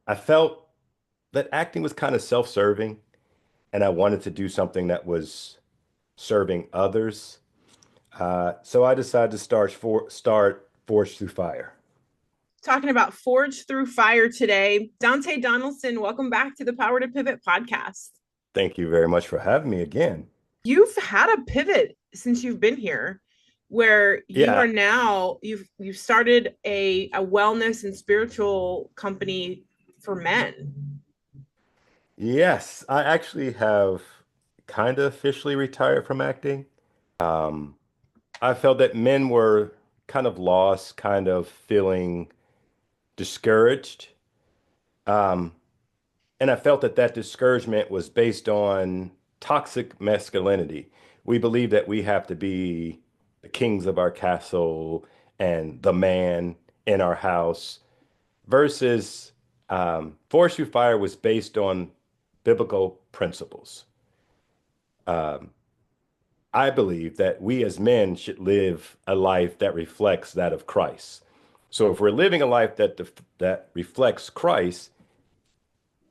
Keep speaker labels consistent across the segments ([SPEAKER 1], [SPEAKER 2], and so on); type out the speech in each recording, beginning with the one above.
[SPEAKER 1] I felt that acting was kind of self-serving, and I wanted to do something that was serving others. So I decided to start Forge Through Fire.
[SPEAKER 2] Talking about Forge Through Fire today. Dante Donaldson, welcome back to the Power to Pivot podcast.
[SPEAKER 1] Thank you very much for having me again.
[SPEAKER 2] You've had a pivot since you've been here where you
[SPEAKER 1] Yeah,
[SPEAKER 2] are now you've started a wellness and spiritual company for men.
[SPEAKER 1] yes, I actually have kind of officially retired from acting. Um, I felt that men were kind of lost, kind of feeling discouraged. Um, and I felt that that discouragement was based on toxic masculinity. We believe that we have to be the kings of our castle and the man in our house versus Forest Through Fire was based on biblical principles. Um, I believe that we as men should live a life that reflects that of Christ. So if we're living a life that reflects Christ,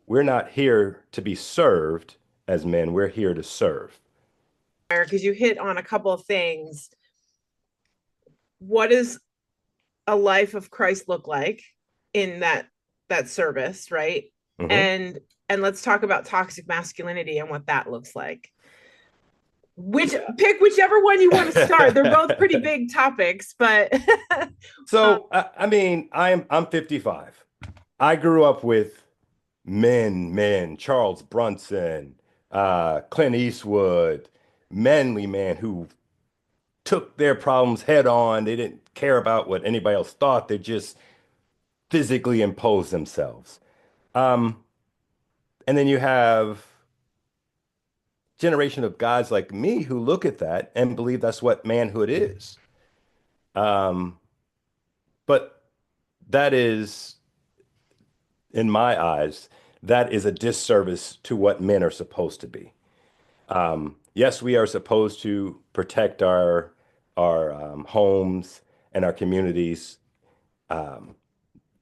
[SPEAKER 1] we're not here to be served as men. We're here to serve.
[SPEAKER 2] Because you hit on a couple of things. What does a life of Christ look like in that service, right?
[SPEAKER 1] Hmm.
[SPEAKER 2] And and let's talk about toxic masculinity and what that looks like. Which pick whichever one you want to start. They're both pretty big topics, but
[SPEAKER 1] So I mean, I'm 55. I grew up with men, Charles Brunson, Clint Eastwood, manly men who took their problems head on. They didn't care about what anybody else thought. They just physically imposed themselves. Um, and then you have generation of guys like me who look at that and believe that's what manhood is. Um, but that is, in my eyes, that is a disservice to what men are supposed to be. Yes, we are supposed to protect our homes and our communities, um,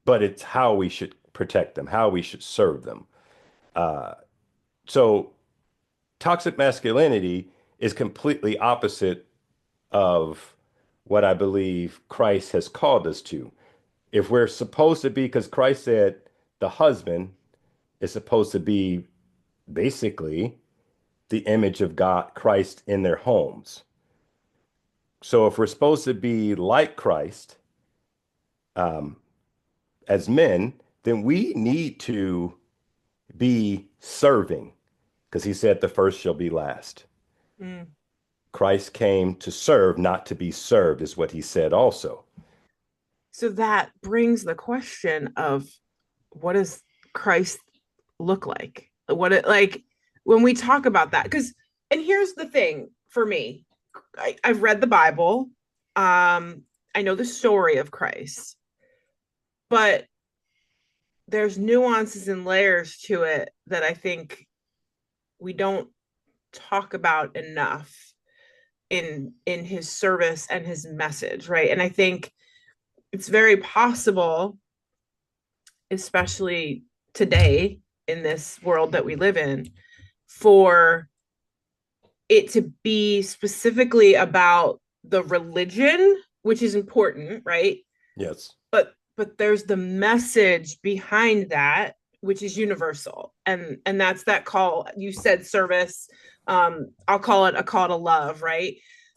[SPEAKER 1] but it's how we should protect them, how we should serve them. Uh, so toxic masculinity is completely opposite of what I believe Christ has called us to. If we're supposed to be, because Christ said the husband is supposed to be basically the image of God, Christ in their homes. So if we're supposed to be like Christ um, as men, then we need to be serving because he said the first shall be last.
[SPEAKER 2] mm.
[SPEAKER 1] Christ came to serve, not to be served, is what he said also.
[SPEAKER 2] So that brings the question of what does Christ look like? What it like when we talk about that? Because and here's the thing for me. I've read the Bible. I know the story of Christ, but there's nuances and layers to it that I think we don't talk about enough in his service and his message, right? And I think it's very possible, especially today in this world that we live in, for it to be specifically about the religion, which is important, right?
[SPEAKER 1] Yes.
[SPEAKER 2] But there's the message behind that, which is universal, and that's that call you said service. I'll call it a call to love, right?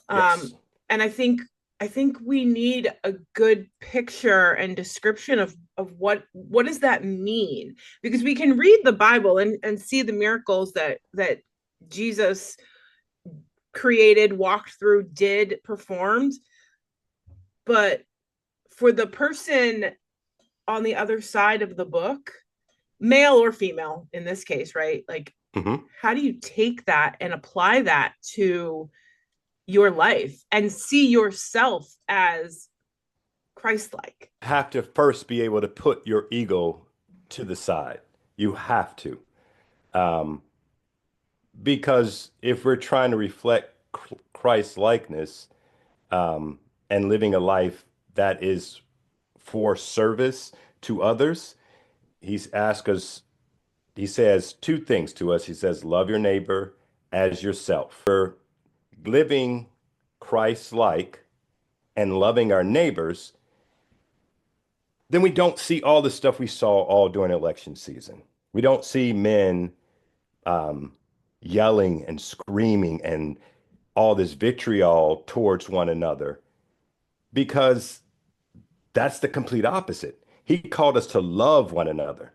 [SPEAKER 2] Um,
[SPEAKER 1] Yes.
[SPEAKER 2] and I think we need a good picture and description of what does that mean, because we can read the Bible and see the miracles that Jesus created, walked through, did, performed. But for the person on the other side of the book, male or female in this case, right? Like,
[SPEAKER 1] Hmm.
[SPEAKER 2] how do you take that and apply that to your life and see yourself as Christ like?
[SPEAKER 1] Have to first be able to put your ego to the side. You have to. Um, because if we're trying to reflect Christ's likeness um, and living a life that is for service to others, he's asked us, he says two things to us. He says, love your neighbor as yourself. We're living Christ-like and loving our neighbors, then we don't see all the stuff we saw all during election season. We don't see men um, yelling and screaming and all this vitriol towards one another because that's the complete opposite. He called us to love one another.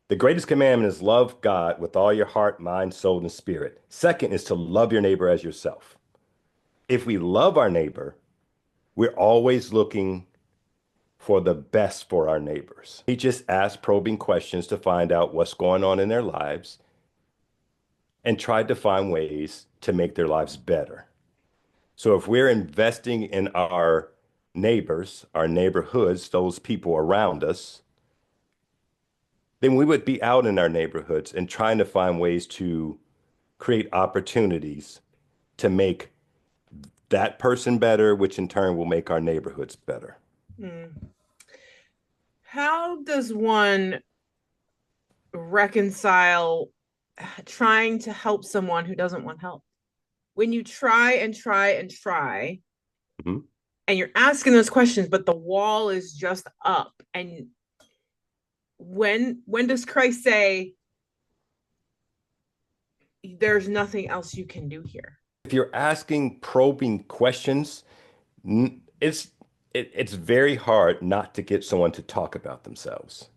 [SPEAKER 1] The greatest commandment is love God with all your heart, mind, soul, and spirit. Second is to love your neighbor as yourself. If we love our neighbor, we're always looking for the best for our neighbors. He just asks probing questions to find out what's going on in their lives and tried to find ways to make their lives better. So if we're investing in our neighbors, our neighborhoods, those people around us, then we would be out in our neighborhoods and trying to find ways to create opportunities to make that person better, which in turn will make our neighborhoods better.
[SPEAKER 2] Hmm. How does one reconcile trying to help someone who doesn't want help? When you try and try and try,
[SPEAKER 1] Mhm.
[SPEAKER 2] and you're asking those questions, but the wall is just up. And when does Christ say there's nothing else you can do here?
[SPEAKER 1] If you're asking probing questions, it's it's very hard not to get someone to talk about themselves.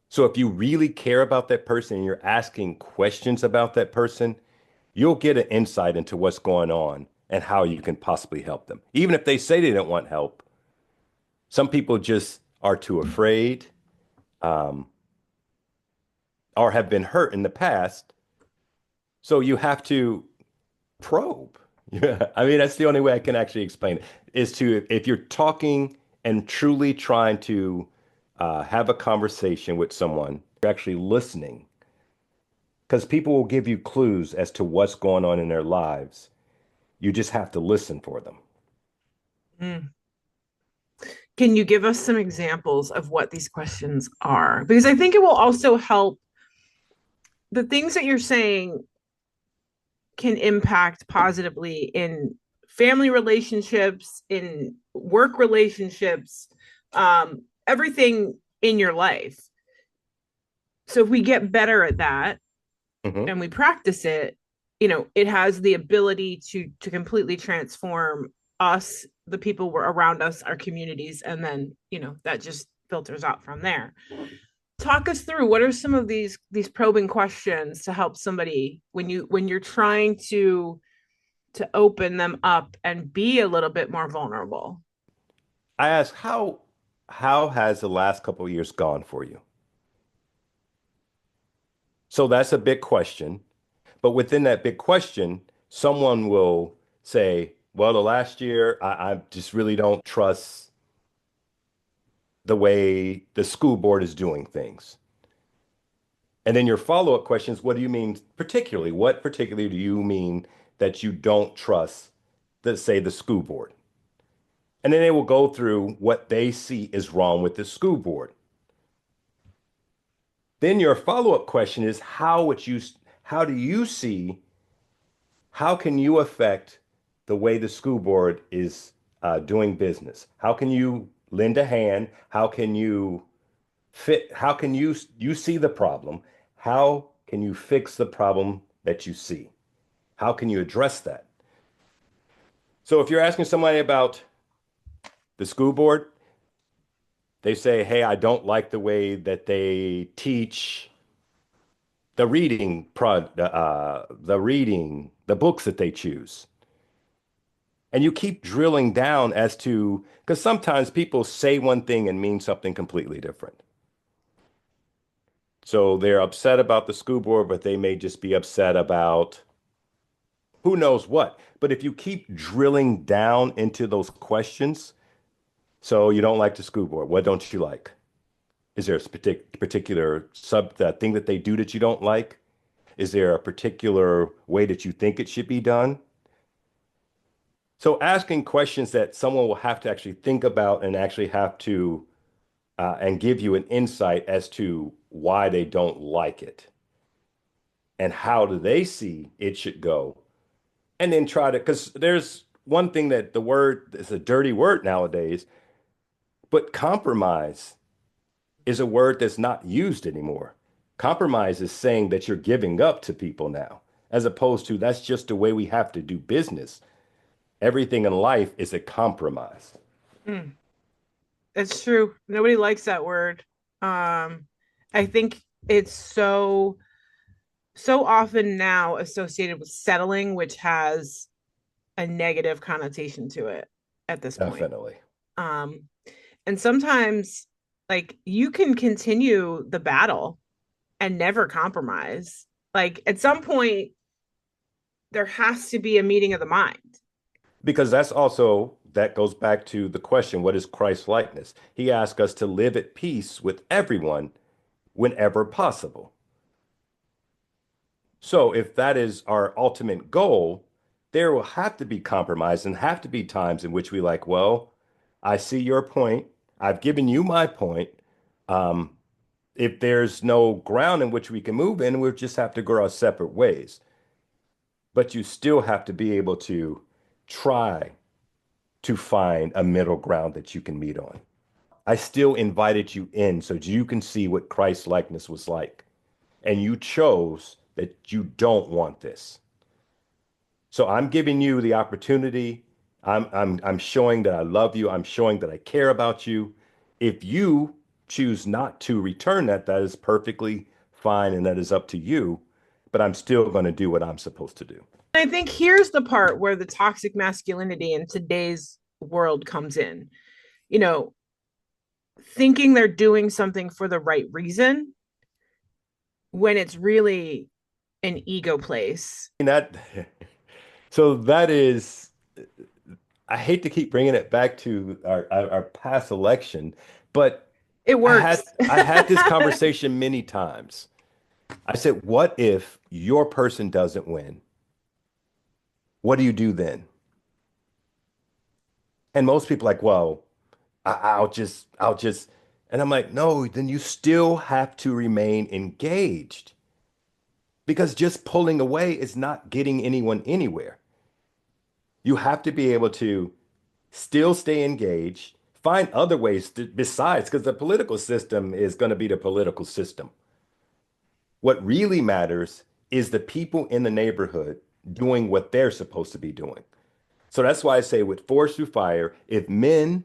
[SPEAKER 1] So if you really care about that person and you're asking questions about that person, you'll get an insight into what's going on and how you can possibly help them. Even if they say they don't want help, some people just are too afraid, um, or have been hurt in the past. So you have to probe. Yeah, I mean, that's the only way I can actually explain it, is to, if you're talking and truly trying to have a conversation with someone, you're actually listening, because people will give you clues as to what's going on in their lives. You just have to listen for them.
[SPEAKER 2] Mm. Can you give us some examples of what these questions are? Because I think it will also help the things that you're saying can impact positively in family relationships, in work relationships, everything in your life. So if we get better at that
[SPEAKER 1] Hmm.
[SPEAKER 2] and we practice it, you know, it has the ability to completely transform us, the people were around us, our communities, and then, you know, that just filters out from there. Talk us through what are some of these probing questions to help somebody when you're trying to open them up and be a little bit more vulnerable.
[SPEAKER 1] I ask, how has the last couple of years gone for you? So that's a big question. But within that big question, someone will say, well, the last year, I just really don't trust the way the school board is doing things. And then your follow-up question is, what do you mean particularly? What particularly do you mean that you don't trust, let's say, the school board? And then they will go through what they see is wrong with the school board. Then your follow-up question is, how do you see, how can you affect the way the school board is doing business? How can you lend a hand? How can you you see the problem? How can you fix the problem that you see? How can you address that? So if you're asking somebody about the school board, they say, "Hey, I don't like the way that they teach the books that they choose." And you keep drilling down as to, because sometimes people say one thing and mean something completely different. So they're upset about the school board, but they may just be upset about who knows what. But if you keep drilling down into those questions, so you don't like the school board, what don't you like? Is there a particular thing that they do that you don't like? Is there a particular way that you think it should be done? So asking questions that someone will have to actually think about and actually have to and give you an insight as to why they don't like it and how do they see it should go. And then try to, because there's one thing that the word is a dirty word nowadays, but compromise is a word that's not used anymore. Compromise is saying that you're giving up to people now, as opposed to that's just the way we have to do business. Everything in life is a compromise.
[SPEAKER 2] Mm, it's true. Nobody likes that word. I think it's so often now associated with settling, which has a negative connotation to it at this point.
[SPEAKER 1] Definitely.
[SPEAKER 2] Um, and sometimes, like, you can continue the battle and never compromise. Like, at some point, there has to be a meeting of the mind.
[SPEAKER 1] Because that's also, that goes back to the question, what is Christ likeness? He asks us to live at peace with everyone whenever possible. So if that is our ultimate goal, there will have to be compromise and have to be times in which we like, well, I see your point. I've given you my point. Um, if there's no ground in which we can move in, we'll just have to go our separate ways. But you still have to be able to try to find a middle ground that you can meet on. I still invited you in so you can see what Christ likeness was like. And you chose that you don't want this. So I'm giving you the opportunity. I'm showing that I love you. I'm showing that I care about you. If you choose not to return that, that is perfectly fine and that is up to you. But I'm still going to do what I'm supposed to do.
[SPEAKER 2] I think here's the part where the toxic masculinity in today's world comes in. You know, thinking they're doing something for the right reason when it's really an ego place.
[SPEAKER 1] And that so that is, I hate to keep bringing it back to our past election, but
[SPEAKER 2] It works.
[SPEAKER 1] I had this conversation many times. I said, what if your person doesn't win? What do you do then? And most people are like, well, I'll just, and I'm like, no, then you still have to remain engaged because just pulling away is not getting anyone anywhere. You have to be able to still stay engaged, find other ways to, besides, because the political system is going to be the political system. What really matters is the people in the neighborhood doing what they're supposed to be doing. So that's why I say with Force Through Fire, if men,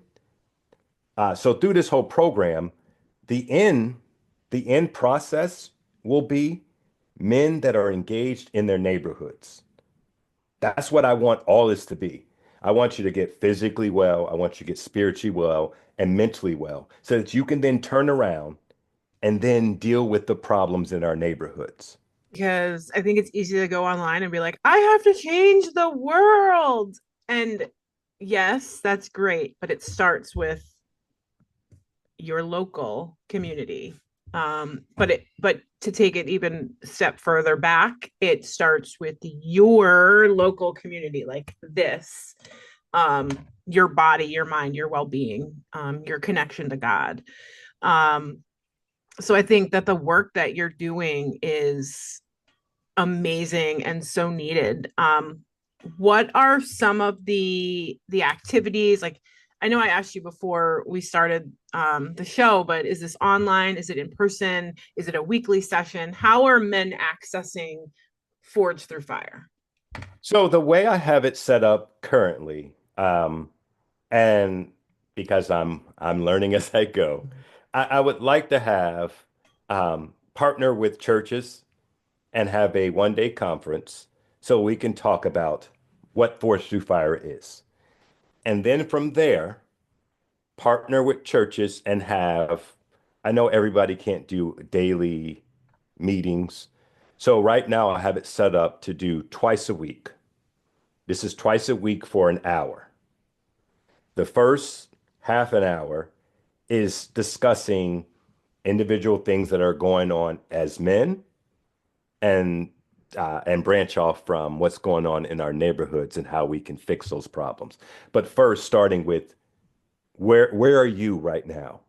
[SPEAKER 1] so through this whole program, the end, the end process will be men that are engaged in their neighborhoods. That's what I want all this to be. I want you to get physically well. I want you to get spiritually well and mentally well so that you can then turn around and then deal with the problems in our neighborhoods.
[SPEAKER 2] Because I think it's easy to go online and be like, I have to change the world. And yes, that's great, but it starts with your local community. But to take it even a step further back, it starts with your local community, like this, your body, your mind, your well-being, your connection to God. Um, so I think that the work that you're doing is amazing and so needed. What are some of the activities? Like, I know I asked you before we started the show, but is this online? Is it in person? Is it a weekly session? How are men accessing Forge Through Fire?
[SPEAKER 1] So the way I have it set up currently, and because I'm learning as I go, I would like to have partner with churches and have a 1 day conference so we can talk about what Force Through Fire is. And then from there, partner with churches and have, I know everybody can't do daily meetings. So right now I have it set up to do twice a week. This is twice a week for an hour. The first half an hour is discussing individual things that are going on as men and and branch off from what's going on in our neighborhoods and how we can fix those problems. But first, starting with where are you right now?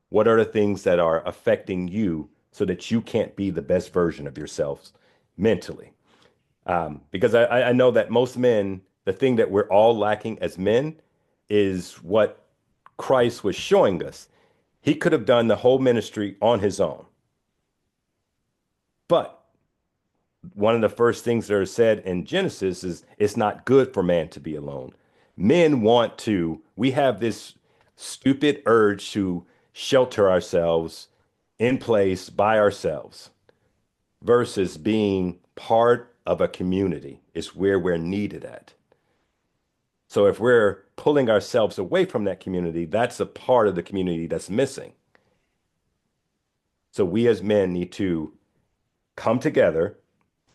[SPEAKER 1] What are the things that are affecting you so that you can't be the best version of yourselves mentally? Because I know that most men, the thing that we're all lacking as men is what Christ was showing us. He could have done the whole ministry on his own. But one of the first things that are said in Genesis is it's not good for man to be alone. Men want to, we have this stupid urge to shelter ourselves in place by ourselves versus being part of a community is where we're needed at. So if we're pulling ourselves away from that community, that's a part of the community that's missing. So we as men need to come together.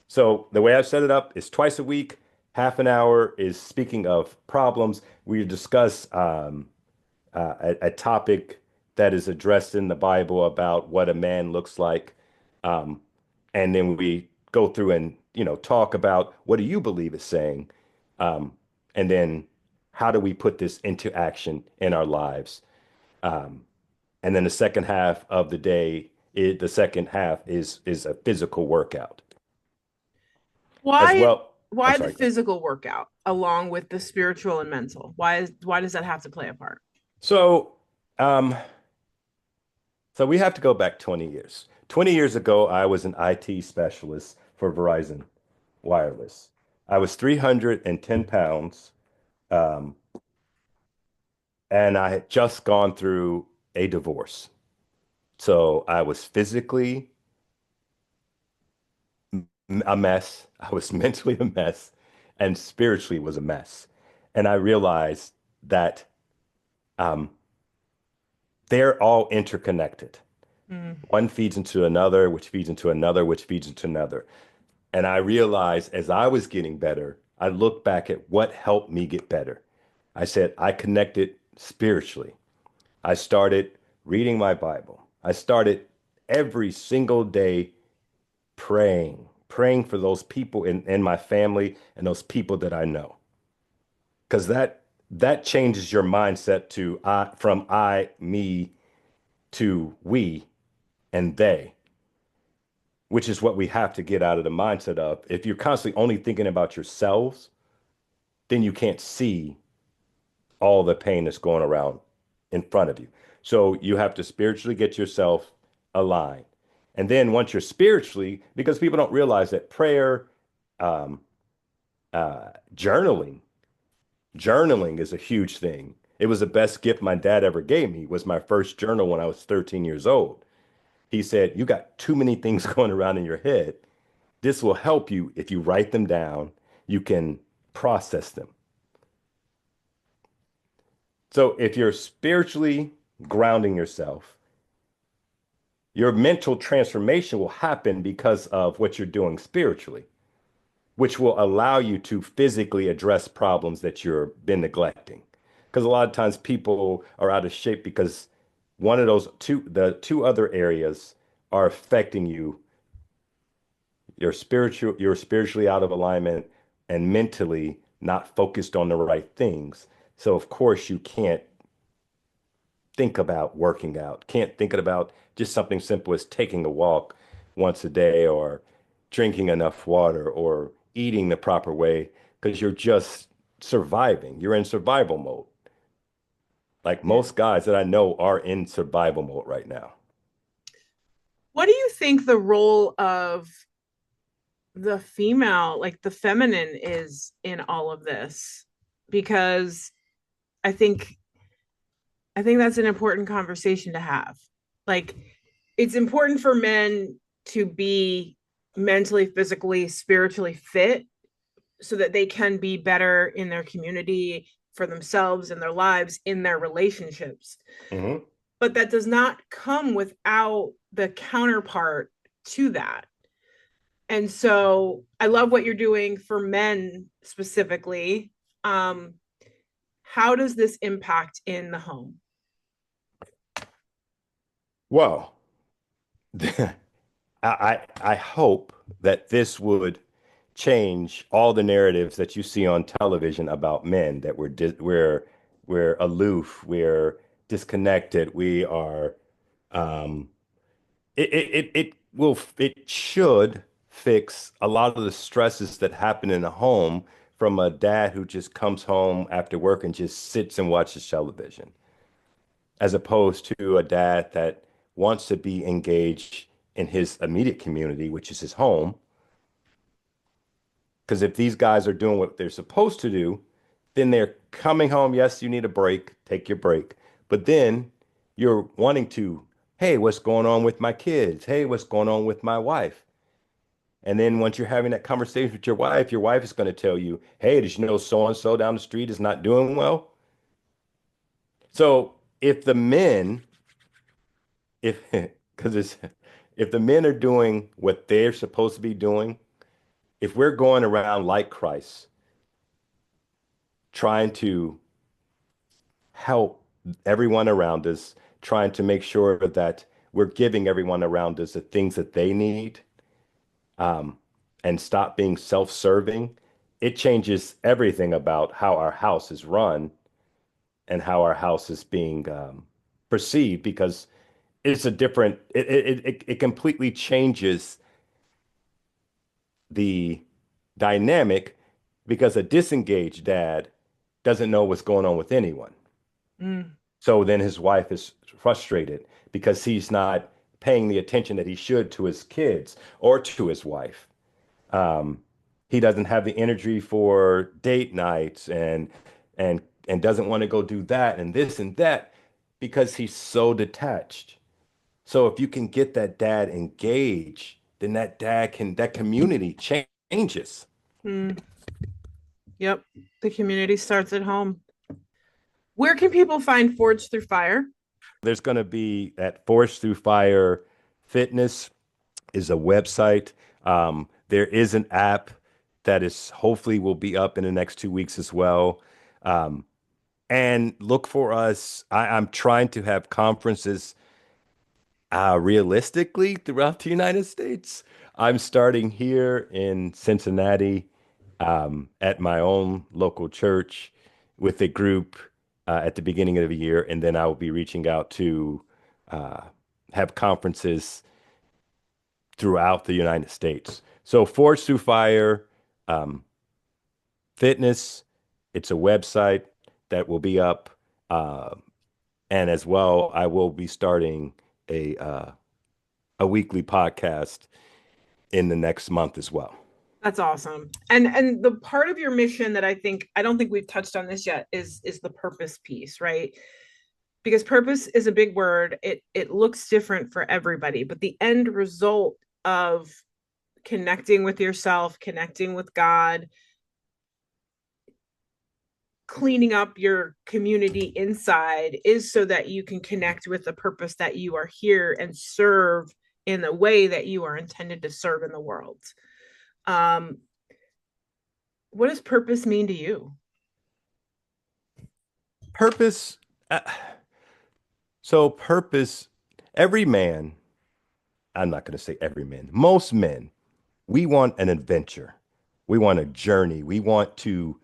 [SPEAKER 1] So the way I've set it up is twice a week, half an hour is speaking of problems. We discuss a topic that is addressed in the Bible about what a man looks like. Um, and then we go through and, talk about what do you believe it's saying? Um, and then how do we put this into action in our lives? Um, and then the second half of the day, the second half is a physical workout as
[SPEAKER 2] Why
[SPEAKER 1] well. I'm
[SPEAKER 2] why the
[SPEAKER 1] sorry.
[SPEAKER 2] physical workout along with the spiritual and mental? Why does that have to play a part?
[SPEAKER 1] So, um, so we have to go back 20 years. 20 years ago, I was an IT specialist for Verizon Wireless. I was 310 pounds, um, and I had just gone through a divorce. So I was physically a mess. I was mentally a mess, and spiritually was a mess. And I realized that um, they're all interconnected.
[SPEAKER 2] Mm.
[SPEAKER 1] One feeds into another, which feeds into another, which feeds into another. And I realized as I was getting better, I looked back at what helped me get better. I said, I connected spiritually. I started reading my Bible. I started every single day praying for those people in my family and those people that I know. Because that changes your mindset to from I, me to we and they, which is what we have to get out of the mindset of. If you're constantly only thinking about yourselves, then you can't see all the pain that's going around in front of you. So you have to spiritually get yourself aligned. And then once you're spiritually, because people don't realize that prayer, um, journaling, journaling is a huge thing. It was the best gift my dad ever gave me was my first journal when I was 13 years old. He said, you got too many things going around in your head. This will help you if you write them down. You can process them. So if you're spiritually grounding yourself, your mental transformation will happen because of what you're doing spiritually, which will allow you to physically address problems that you've been neglecting. Because a lot of times people are out of shape because one of the two other areas are affecting you. You're spiritually out of alignment and mentally not focused on the right things. So of course you can't think about working out, can't think about just something simple as taking a walk once a day or drinking enough water or eating the proper way because you're just surviving. You're in survival mode. Like
[SPEAKER 2] Yeah.
[SPEAKER 1] most guys that I know are in survival mode right now.
[SPEAKER 2] What do you think the role of the female, like the feminine, is in all of this? Because I think I think that's an important conversation to have. Like, it's important for men to be mentally, physically, spiritually fit so that they can be better in their community, for themselves, in their lives, in their relationships.
[SPEAKER 1] Hmm.
[SPEAKER 2] But that does not come without the counterpart to that. And so I love what you're doing for men specifically. Um, how does this impact in the home?
[SPEAKER 1] Well, I hope that this would change all the narratives that you see on television about men that we're aloof, we're disconnected, we are. Um, it should fix a lot of the stresses that happen in a home from a dad who just comes home after work and just sits and watches television, as opposed to a dad that wants to be engaged in his immediate community, which is his home. Because if these guys are doing what they're supposed to do, then they're coming home. Yes, you need a break, take your break. But then you're wanting to, hey, what's going on with my kids? Hey, what's going on with my wife? And then once you're having that conversation with your wife is going to tell you, hey, did you know so and so down the street is not doing well? So if the men, if because it's if the men are doing what they're supposed to be doing, if we're going around like Christ, trying to help everyone around us, trying to make sure that we're giving everyone around us the things that they need, um, and stop being self-serving, it changes everything about how our house is run and how our house is being perceived because it's a different, it completely changes the dynamic because a disengaged dad doesn't know what's going on with anyone.
[SPEAKER 2] Mm,
[SPEAKER 1] So then his wife is frustrated because he's not paying the attention that he should to his kids or to his wife. Um, he doesn't have the energy for date nights and doesn't want to go do that and this and that because he's so detached. So if you can get that dad engaged, then that community changes.
[SPEAKER 2] mm, yep. The community starts at home. Where can people find Forge Through Fire?
[SPEAKER 1] There's going to be at Force Through Fire Fitness is a website. There is an app that is hopefully will be up in the next 2 weeks as well. Um, and look for us. I'm trying to have conferences realistically throughout the United States. I'm starting here in Cincinnati at my own local church with a group at the beginning of the year, and then I will be reaching out to uh, have conferences throughout the United States. So Forge Through Fire um, Fitness, it's a website that will be up. Uh, and as well, I will be starting a weekly podcast in the next month as well.
[SPEAKER 2] That's awesome. And the part of your mission that I don't think we've touched on this yet is the purpose piece, right? Because purpose is a big word. It looks different for everybody, but the end result of connecting with yourself, connecting with God, cleaning up your community inside is so that you can connect with the purpose that you are here and serve in the way that you are intended to serve in the world. Um, what does purpose mean to you?
[SPEAKER 1] Purpose. Uh, so purpose. Every man. I'm not going to say every man. Most men. We want an adventure. We want a journey. We want to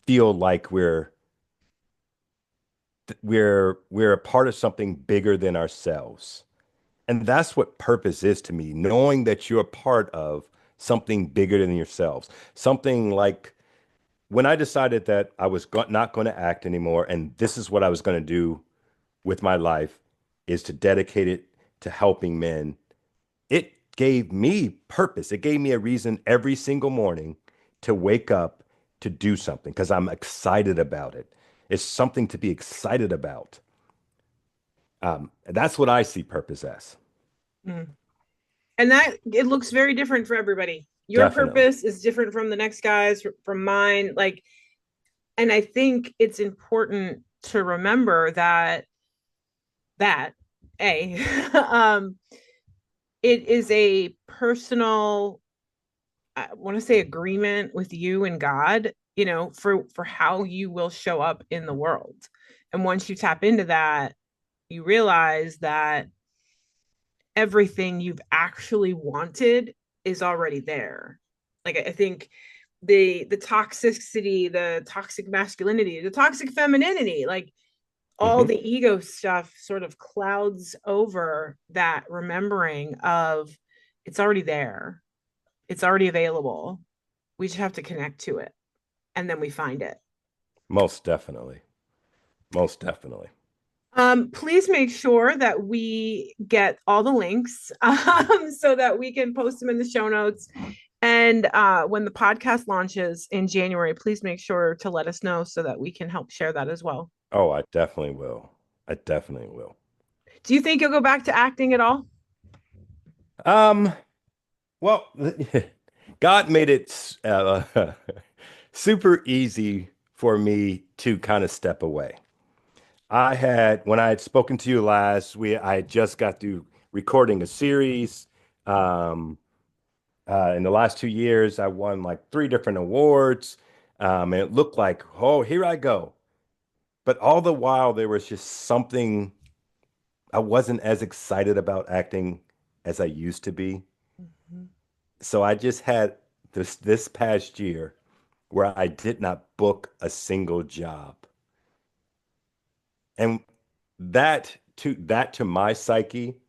[SPEAKER 1] feel like we're a part of something bigger than ourselves. And that's what purpose is to me, knowing that you're a part of something bigger than yourselves. Something like when I decided that I was not going to act anymore, and this is what I was going to do with my life, is to dedicate it to helping men. It gave me purpose. It gave me a reason every single morning to wake up to do something because I'm excited about it. It's something to be excited about. That's what I see purpose as.
[SPEAKER 2] Mm. And that it looks very different for everybody. Your
[SPEAKER 1] Definitely.
[SPEAKER 2] purpose is different from the next guy's, from mine. Like, and I think it's important to remember that a um it is a personal, I want to say, agreement with you and God, for how you will show up in the world. And once you tap into that, you realize that everything you've actually wanted is already there. Like, I think the toxicity, the toxic masculinity, the toxic femininity, like all
[SPEAKER 1] Hmm.
[SPEAKER 2] the ego stuff sort of clouds over that remembering of it's already there, it's already available. We just have to connect to it, and then we find it.
[SPEAKER 1] Most definitely. Most definitely.
[SPEAKER 2] Please make sure that we get all the links so that we can post them in the show notes. And when the podcast launches in January, please make sure to let us know so that we can help share that as well.
[SPEAKER 1] Oh, I definitely will. I definitely will.
[SPEAKER 2] Do you think you'll go back to acting at all?
[SPEAKER 1] Um, well, God made it super easy for me to kind of step away. When I had spoken to you last, I had just got through recording a series. Um, in the last 2 years, I won like three different awards. And it looked like, oh, here I go. But all the while, there was just something I wasn't as excited about acting as I used to be.
[SPEAKER 2] Mhm.
[SPEAKER 1] So I just had this past year where I did not book a single job. And that to my psyche,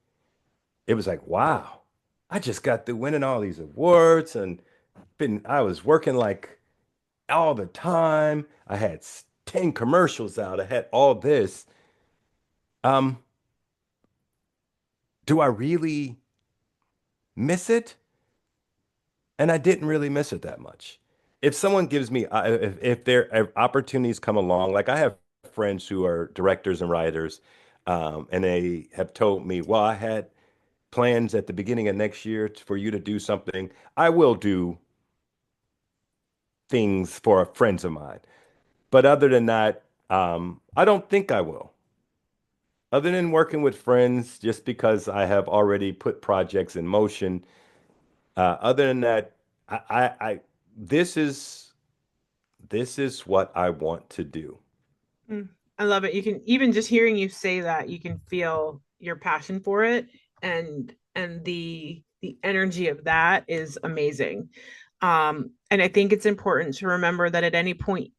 [SPEAKER 1] it was like, wow, I just got through winning all these awards and been I was working like all the time. I had 10 commercials out. I had all this. Um, do I really miss it? And I didn't really miss it that much. If someone gives me, if there opportunities come along, like I have friends who are directors and writers, and they have told me, well, I had plans at the beginning of next year for you to do something. I will do things for friends of mine. But other than that, I don't think I will. Other than working with friends, just because I have already put projects in motion. Other than that, I this is this is what I want to do.
[SPEAKER 2] Mm, I love it. You can even just hearing you say that, you can feel your passion for it, and the energy of that is amazing. And I think it's important to remember that at any point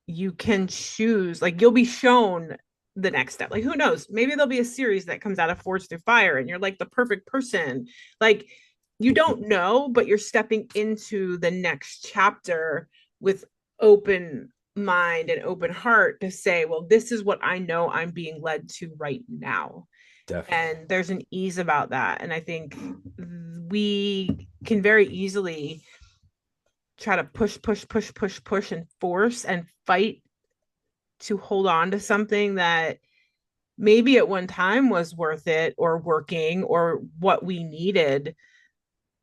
[SPEAKER 2] you can choose, like you'll be shown the next step. Like who knows? Maybe there'll be a series that comes out of Forged Through Fire and you're like the perfect person. Like you don't know, but you're stepping into the next chapter with open mind and open heart to say, well, this is what I know I'm being led to right now.
[SPEAKER 1] Definitely.
[SPEAKER 2] And there's an ease about that. And I think we can very easily try to push and force and fight to hold on to something that maybe at one time was worth it or working or what we needed,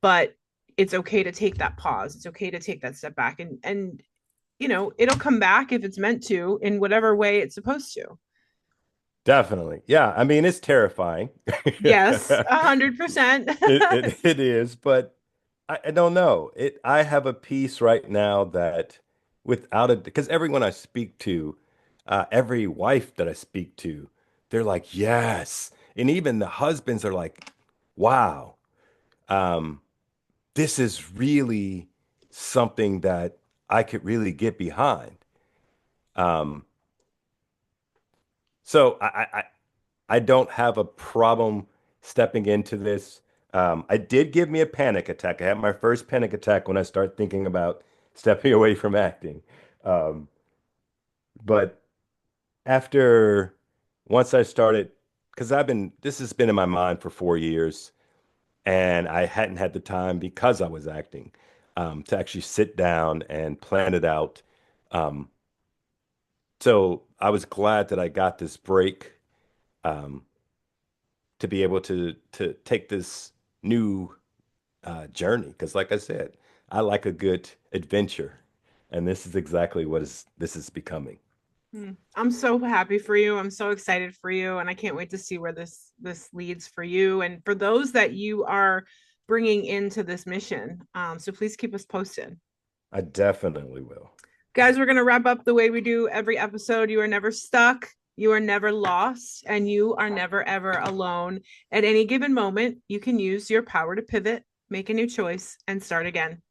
[SPEAKER 2] but it's okay to take that pause. It's okay to take that step back, and it'll come back if it's meant to in whatever way it's supposed to.
[SPEAKER 1] Definitely. Yeah. I mean, it's terrifying.
[SPEAKER 2] Yes, 100%.
[SPEAKER 1] It is, but I don't know. I have a piece right now that without it, because everyone I speak to, every wife that I speak to, they're like, yes. And even the husbands are like, wow, um, this is really something that I could really get behind. Um, so I don't have a problem stepping into this. I did give me a panic attack. I had my first panic attack when I started thinking about stepping away from acting. Um, but after once I started, because this has been in my mind for 4 years, and I hadn't had the time because I was acting to actually sit down and plan it out. Um, so I was glad that I got this break. Um, to be able to take this new journey. Because, like I said, I like a good adventure, and this is exactly this is becoming.
[SPEAKER 2] I'm so happy for you. I'm so excited for you, and I can't wait to see where this leads for you and for those that you are bringing into this mission. So please keep us posted.
[SPEAKER 1] I definitely will.
[SPEAKER 2] Guys, we're going to wrap up the way we do every episode. You are never stuck, you are never lost, and you are never, ever alone. At any given moment, you can use your power to pivot, make a new choice, and start again.